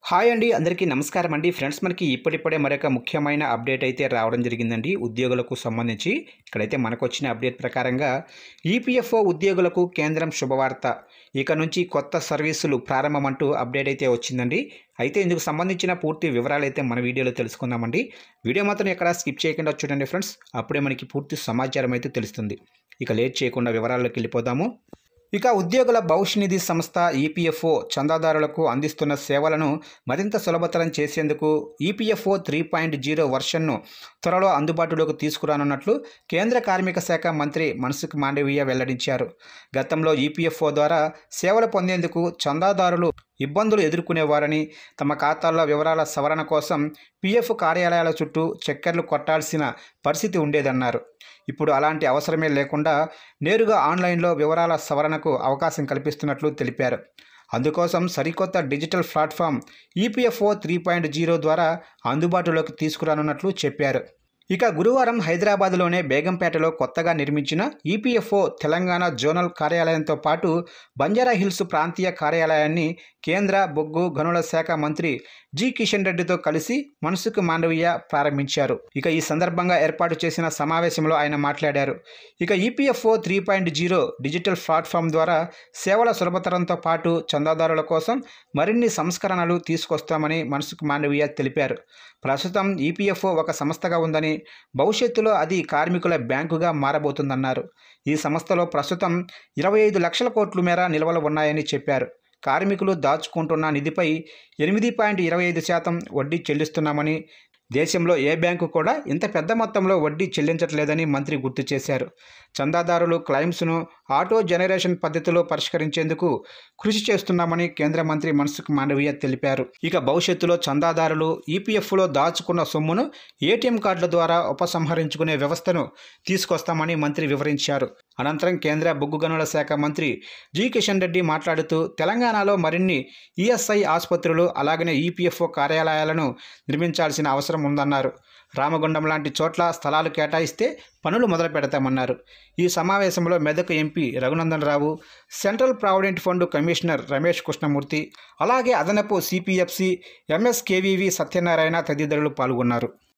Hi అండి, అందరికీ నమస్కారం అండి. ఫ్రెండ్స్, మనకి ఇప్పుడిప్పుడే మరొక ముఖ్యమైన అప్డేట్ అయితే రావడం జరిగిందండి ఉద్యోగులకు సంబంధించి. ఇక్కడైతే మనకు వచ్చిన అప్డేట్ ప్రకారంగా ఈపీఎఫ్ఓ ఉద్యోగులకు కేంద్రం శుభవార్త. ఇక నుంచి కొత్త సర్వీసులు ప్రారంభమంటూ అప్డేట్ అయితే వచ్చిందండి. అయితే ఇందుకు సంబంధించిన పూర్తి వివరాలు అయితే మన వీడియోలో తెలుసుకుందామండి. వీడియో మాత్రం ఎక్కడ స్కిప్ చేయకుండా చూడండి ఫ్రెండ్స్, అప్పుడే మనకి పూర్తి సమాచారం అయితే తెలుస్తుంది. ఇక లేట్ చేయకుండా వివరాల్లోకి వెళ్ళిపోదాము. ఇక ఉద్యోగుల భవిష్య నిధి సంస్థ ఈపీఎఫ్ఓ చందాదారులకు అందిస్తున్న సేవలను మరింత సులభతరం చేసేందుకు ఈపీఎఫ్ఓ 3.0 వర్షన్ను త్వరలో అందుబాటులోకి తీసుకురానున్నట్లు కేంద్ర కార్మిక శాఖ మంత్రి మన్సుఖ్ మాండవీయ వెల్లడించారు. గతంలో ఈపీఎఫ్ఓ ద్వారా సేవలు పొందేందుకు చందాదారులు ఇబ్బందులు ఎదుర్కొనేవారని, తమ ఖాతాల్లో వివరాల సవరణ కోసం పీఎఫ్ కార్యాలయాల చుట్టూ చక్కర్లు కొట్టాల్సిన పరిస్థితి ఉండేదన్నారు. ఇప్పుడు అలాంటి అవసరమే లేకుండా నేరుగా ఆన్లైన్లో వివరాల సవరణకు అవకాశం కల్పిస్తున్నట్లు తెలిపారు. అందుకోసం సరికొత్త డిజిటల్ ప్లాట్ఫామ్ ఈపీఎఫ్ఓ 3.0 ద్వారా అందుబాటులోకి తీసుకురానున్నట్లు చెప్పారు. ఇక గురువారం హైదరాబాద్లోనే బేగంపేటలో కొత్తగా నిర్మించిన ఈపీఎఫ్ఓ తెలంగాణ జోనల్ కార్యాలయంతో పాటు బంజారాహిల్స్ ప్రాంతీయ కార్యాలయాన్ని కేంద్ర బొగ్గు గనుల శాఖ మంత్రి జి కిషన్ రెడ్డితో కలిసి మన్సుఖ్ మాండవీయ ప్రారంభించారు. ఇక ఈ సందర్భంగా ఏర్పాటు చేసిన సమావేశంలో ఆయన మాట్లాడారు. ఇక ఈపీఎఫ్ఓ 3.0 డిజిటల్ ప్లాట్ఫామ్ ద్వారా సేవల సులభతరంతో పాటు చందాదారుల కోసం మరిన్ని సంస్కరణలు తీసుకొస్తామని మన్సుఖ్ మాండవీయ తెలిపారు. ప్రస్తుతం ఈపీఎఫ్ఓ ఒక సంస్థగా ఉందని, భవిష్యత్తులో అది కార్మికుల బ్యాంకుగా మారబోతుందన్నారు. ఈ సంస్థలో ప్రస్తుతం 25 లక్షల కోట్ల మేర నిల్వలు ఉన్నాయని చెప్పారు. కార్మికులు దాచుకుంటున్న నిధిపై 8.25% వడ్డీ చెల్లిస్తున్నామని, దేశంలో ఏ బ్యాంకు కూడా ఇంత పెద్ద మొత్తంలో వడ్డీ చెల్లించట్లేదని మంత్రి గుర్తు చేశారు. చందాదారులు క్లెయిమ్స్ను ఆటో జనరేషన్ పద్ధతిలో పరిష్కరించేందుకు కృషి చేస్తున్నామని కేంద్ర మంత్రి మన్సుఖ్ మాండవీయ తెలిపారు. ఇక భవిష్యత్తులో చందాదారులు ఈపీఎఫ్లో దాచుకున్న సొమ్మును ఏటీఎం కార్డుల ద్వారా ఉపసంహరించుకునే వ్యవస్థను తీసుకొస్తామని మంత్రి వివరించారు. అనంతరం కేంద్ర బొగ్గు గనుల శాఖ మంత్రి జి కిషన్ రెడ్డి మాట్లాడుతూ, తెలంగాణలో మరిన్ని ఈఎస్ఐ ఆసుపత్రులు అలాగనే ఈపీఎఫ్ఓ కార్యాలయాలను నిర్మించాల్సిన అవసరం ఉందన్నారు. రామగుండం లాంటి చోట్ల స్థలాలు కేటాయిస్తే పనులు మొదలు పెడతామన్నారు. ఈ సమావేశంలో Medak MP Raghunandan Rao, central provident fund commissioner Ramesh Krishnamurthy, అలాగే అదనపు సిపిఎఫ్సి ఎంఎస్కేవీవి సత్యనారాయణ తదితరులు పాల్గొన్నారు.